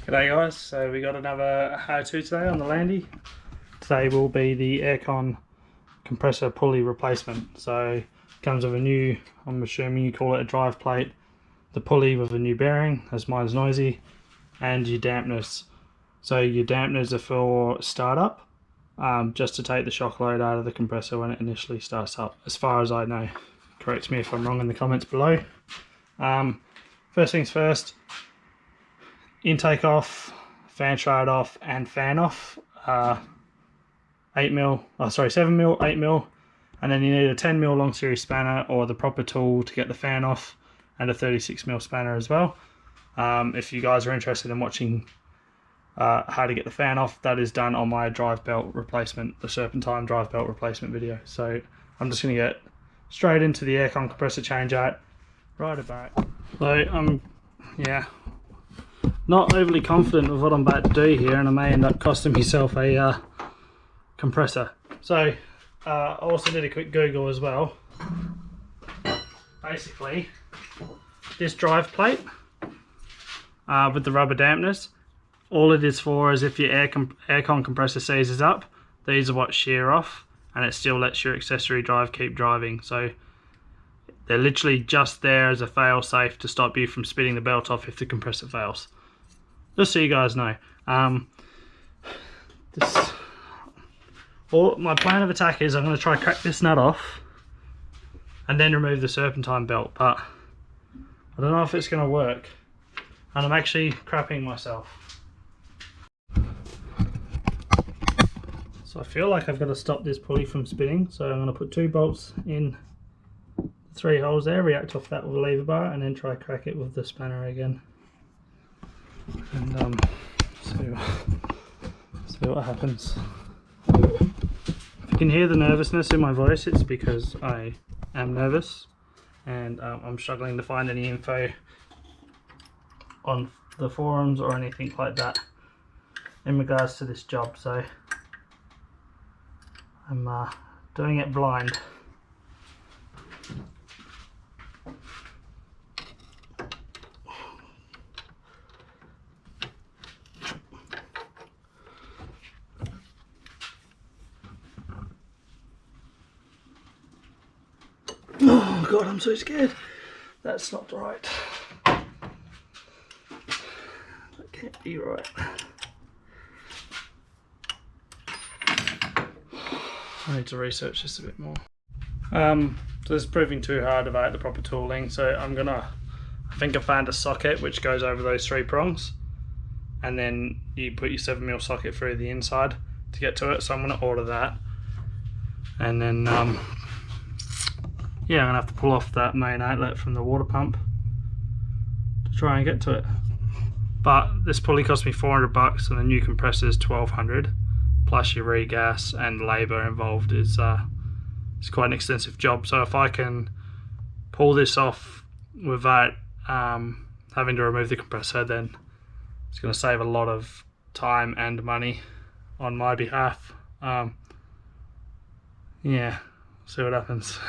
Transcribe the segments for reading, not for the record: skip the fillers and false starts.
G'day guys, so we got another how-to today on the Landy. Today will be the aircon compressor pulley replacement. So it comes with a new, I'm assuming you call it a drive plate, the pulley with a new bearing, as mine's noisy, and your dampeners. So your dampeners are for startup, just to take the shock load out of the compressor when it initially starts up, as far as I know. Correct me if I'm wrong in the comments below. First things first, intake off, fan shroud off, and fan off. 7mm, 8mm, and then you need a 10mm long series spanner or the proper tool to get the fan off, and a 36mm spanner as well. If you guys are interested in watching how to get the fan off, that is done on my drive belt replacement, the serpentine drive belt replacement video. So I'm just going to get straight into the aircon compressor change out right about. So I'm not overly confident with what I'm about to do here, and I may end up costing myself a compressor. So I also did a quick Google as well. Basically, this drive plate with the rubber dampeners, all it is for is if your aircon compressor seizes up, these are what shear off, and it still lets your accessory drive keep driving. So they're literally just there as a fail safe to stop you from spinning the belt off if the compressor fails. Just so you guys know. My plan of attack is I'm going to try crack this nut off and then remove the serpentine belt, but I don't know if it's going to work, and I'm actually crapping myself. So I feel like I've got to stop this pulley from spinning, so I'm going to put 2 bolts in the 3 holes there, react off that with a lever bar, and then try crack it with the spanner again. And see what happens. If you can hear the nervousness in my voice, it's because I am nervous, and I'm struggling to find any info on the forums or anything like that in regards to this job, so I'm doing it blind. Oh god, I'm so scared. That's not right. That can't be right. I need to research this a bit more. So this is proving too hard without the proper tooling, so I think I found a socket which goes over those 3 prongs, and then you put your 7mm socket through the inside to get to it, so I'm going to order that. And then yeah, I'm going to have to pull off that main outlet from the water pump to try and get to it. But this pulley cost me $400, and the new compressor is $1,200, plus your regas and labour involved is it's quite an extensive job. So if I can pull this off without having to remove the compressor, then it's going to save a lot of time and money on my behalf. Yeah, see what happens.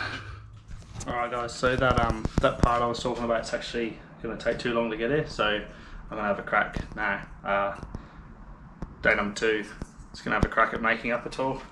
Alright guys, so that part I was talking about is actually going to take too long to get here, so I'm going to have a crack now. Day number 2, it's going to have a crack at making up a tool.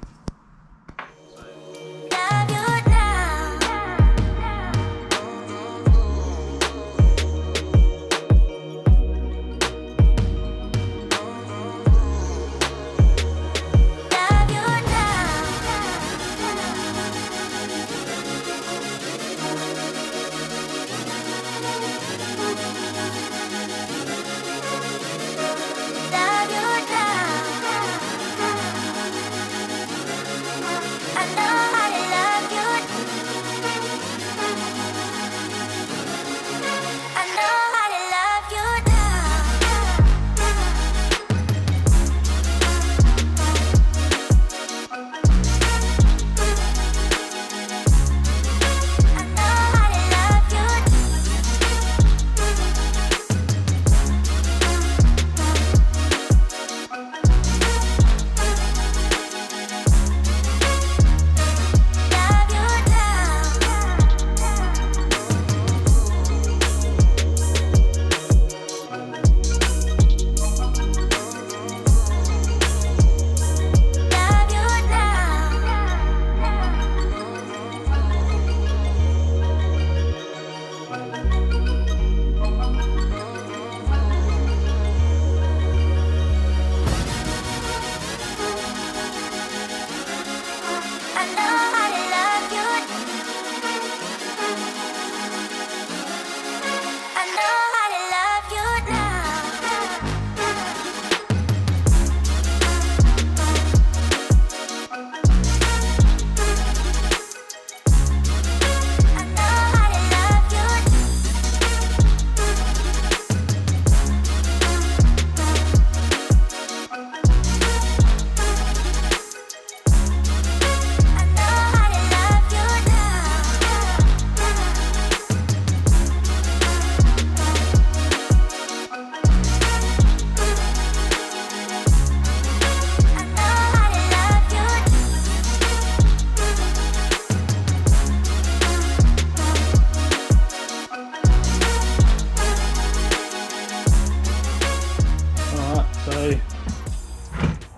So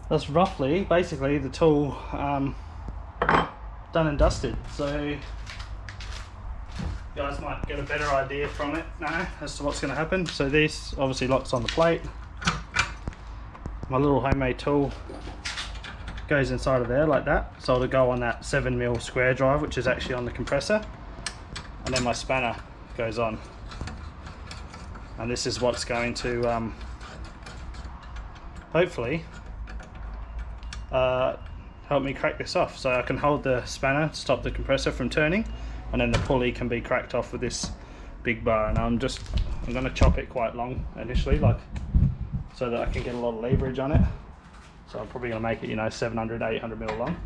that's roughly, basically, the tool done and dusted. So you guys might get a better idea from it now as to what's going to happen. So this obviously locks on the plate. My little homemade tool goes inside of there like that, so it'll go on that 7mm square drive, which is actually on the compressor, and then my spanner goes on, and this is what's going to hopefully help me crack this off. So I can hold the spanner to stop the compressor from turning, and then the pulley can be cracked off with this big bar. And I'm going to chop it quite long initially, like so that I can get a lot of leverage on it. So I'm probably going to make it, you know, 700, 800mm long,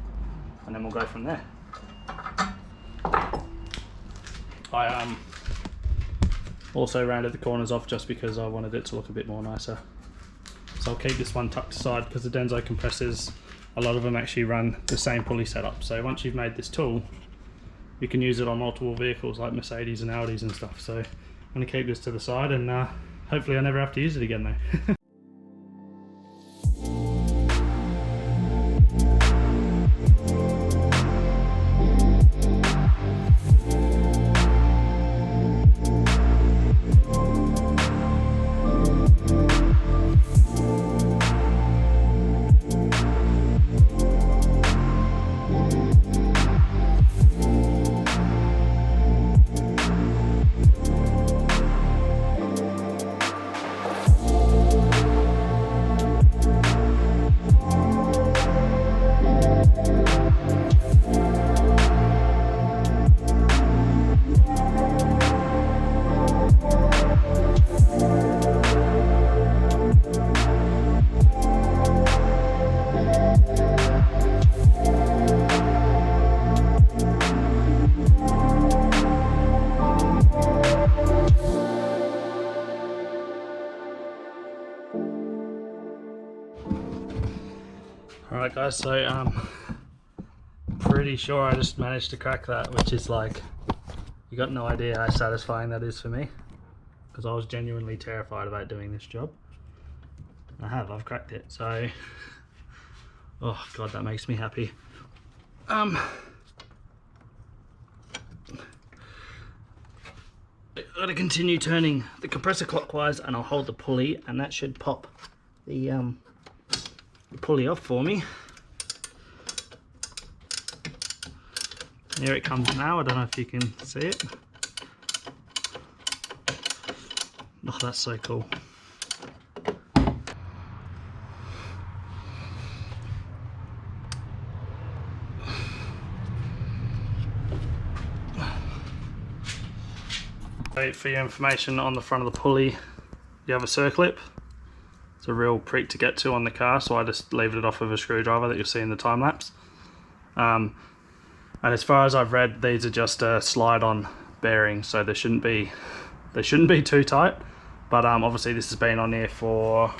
and then we'll go from there. I also rounded the corners off just because I wanted it to look a bit more nicer. So I'll keep this one tucked aside because the Denso compressors, a lot of them actually run the same pulley setup. So once you've made this tool, you can use it on multiple vehicles like Mercedes and Audis and stuff. So I'm going to keep this to the side, and hopefully I never have to use it again though. Alright guys, so pretty sure I just managed to crack that, which is like, you got no idea how satisfying that is for me, because I was genuinely terrified about doing this job. I've cracked it, so oh god, that makes me happy. I've got to continue turning the compressor clockwise, and I'll hold the pulley, and that should pop the pulley off for me. Here it comes now. I don't know if you can see it. Oh, that's so cool. For your information, on the front of the pulley you have a circlip. It's a real treat to get to on the car, so I just levered it off with a screwdriver that you'll see in the time lapse. And as far as I've read, these are just a slide-on bearings, so they shouldn't be too tight. But obviously this has been on here for,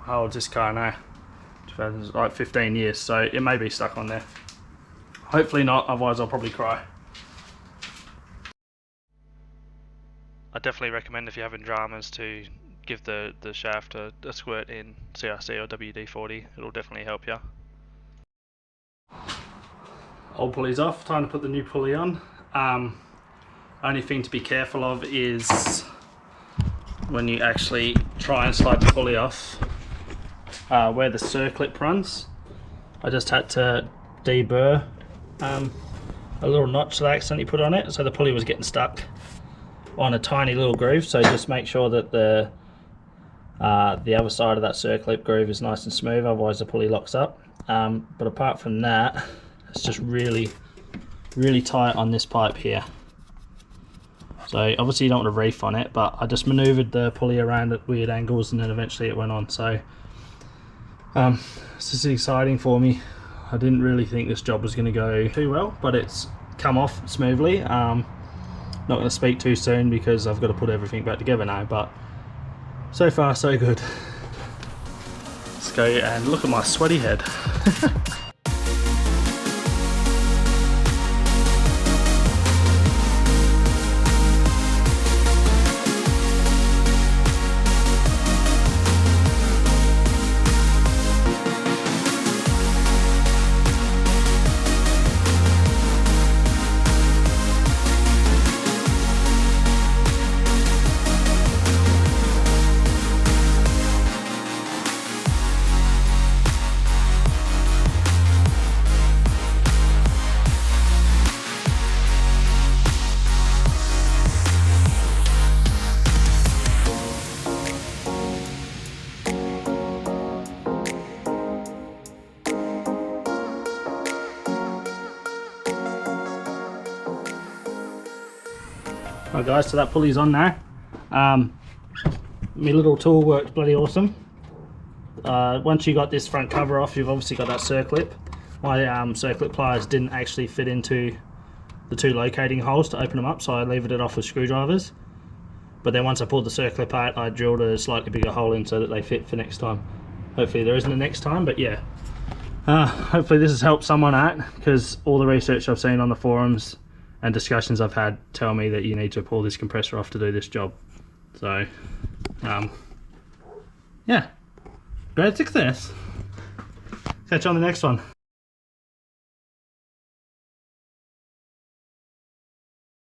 how old is this car now? Like 15 years, so it may be stuck on there. Hopefully not, otherwise I'll probably cry. I definitely recommend, if you're having dramas, to give the shaft a squirt in CRC or WD-40. It'll definitely help you. Old pulley's off, time to put the new pulley on. Only thing to be careful of is when you actually try and slide the pulley off, where the circlip runs, I just had to deburr a little notch that I accidentally put on it, so the pulley was getting stuck on a tiny little groove. So just make sure that the other side of that circlip groove is nice and smooth, otherwise the pulley locks up. But apart from that, it's just really tight on this pipe here. So obviously you don't want to reef on it, but I just manoeuvred the pulley around at weird angles, and then eventually it went on. So this is exciting for me. I didn't really think this job was going to go too well, but it's come off smoothly. Not going to speak too soon because I've got to put everything back together now, but so far so good. Let's go and look at my sweaty head. Alright guys, so that pulley's on now. My little tool works bloody awesome. Once you got this front cover off, you've obviously got that circlip. My circlip pliers didn't actually fit into the two locating holes to open them up, so I levered it off with screwdrivers. But then once I pulled the circlip out, I drilled a slightly bigger hole in so that they fit for next time. Hopefully there isn't a next time, but yeah. Hopefully this has helped someone out, because all the research I've seen on the forums and discussions I've had tell me that you need to pull this compressor off to do this job. So, yeah, great success. Catch you on the next one.